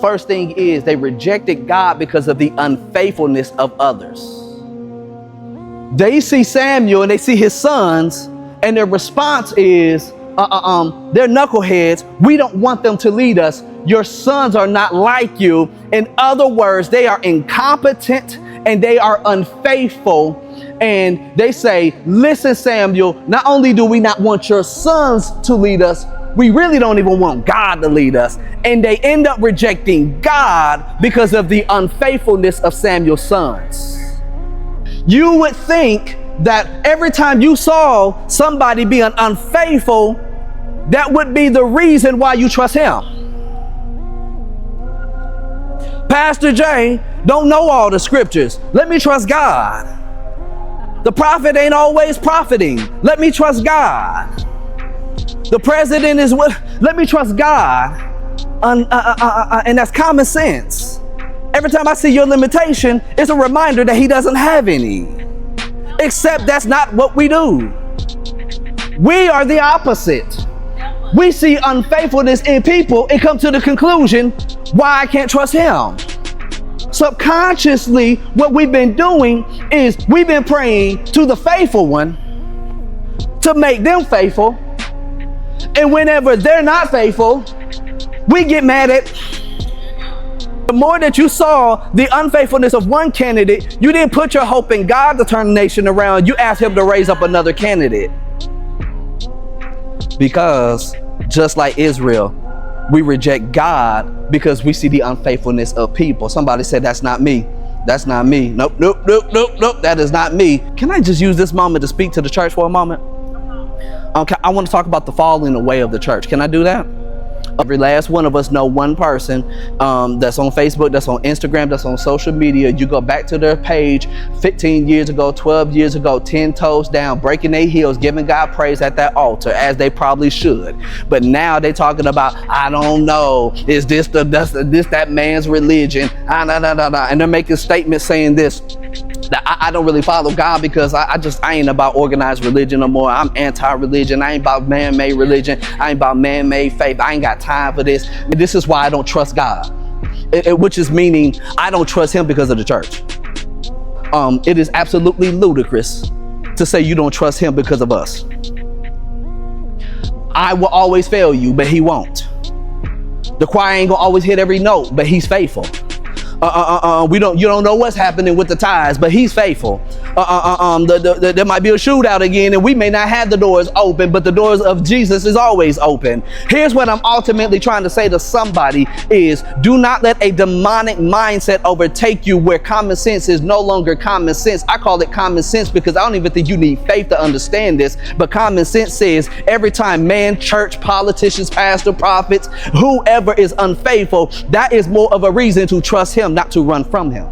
First thing is they rejected God because of the unfaithfulness of others. They see Samuel and they see his sons, and their response is, they're knuckleheads. We don't want them to lead us. Your sons are not like you. In other words, they are incompetent and they are unfaithful. And they say, listen, Samuel, not only do we not want your sons to lead us, we really don't even want God to lead us. And they end up rejecting God because of the unfaithfulness of Samuel's sons. You would think that every time you saw somebody being unfaithful, that would be the reason why you trust him. Pastor J don't know all the scriptures. Let me trust God. The prophet ain't always profiting. Let me trust God. The president is what? Let me trust God. And that's common sense. Every time I see your limitation, it's a reminder that he doesn't have any. Except that's not what we do. We are the opposite. We see unfaithfulness in people and come to the conclusion, why I can't trust him. Subconsciously, what we've been doing is we've been praying to the faithful one to make them faithful. And whenever they're not faithful, we get mad at. The more that you saw the unfaithfulness of one candidate, you didn't put your hope in God to turn the nation around. You asked him to raise up another candidate. Because just like Israel, we reject God because we see the unfaithfulness of people. Somebody said, that's not me. That's not me. Nope. That is not me. Can I just use this moment to speak to the church for a moment? Okay, I want to talk about the falling away of the church. Can I do that? Every last one of us know one person that's on Facebook, that's on Instagram, that's on social media. You go back to their page 15 years ago, 12 years ago, 10 toes down, breaking their heels, giving God praise at that altar, as they probably should. But now they're talking about, I don't know, is this that man's religion? And they're making statements saying this, that I don't really follow God because I ain't about organized religion no more. I'm anti-religion. I ain't about man-made religion. I ain't about man-made faith. I ain't got time for this. This is why I don't trust God. Which is meaning I don't trust him because of the church. It is absolutely ludicrous to say you don't trust him because of us. I will always fail you, but he won't. The choir ain't gonna always hit every note, but he's faithful. You don't know what's happening with the tithes, but he's faithful. There might be a shootout again, and we may not have the doors open, but the doors of Jesus is always open. Here's what I'm ultimately trying to say to somebody is, do not let a demonic mindset overtake you where common sense is no longer common sense. I call it common sense because I don't even think you need faith to understand this, but common sense says every time man, church, politicians, pastor, prophets, whoever is unfaithful, that is more of a reason to trust him, not to run from him.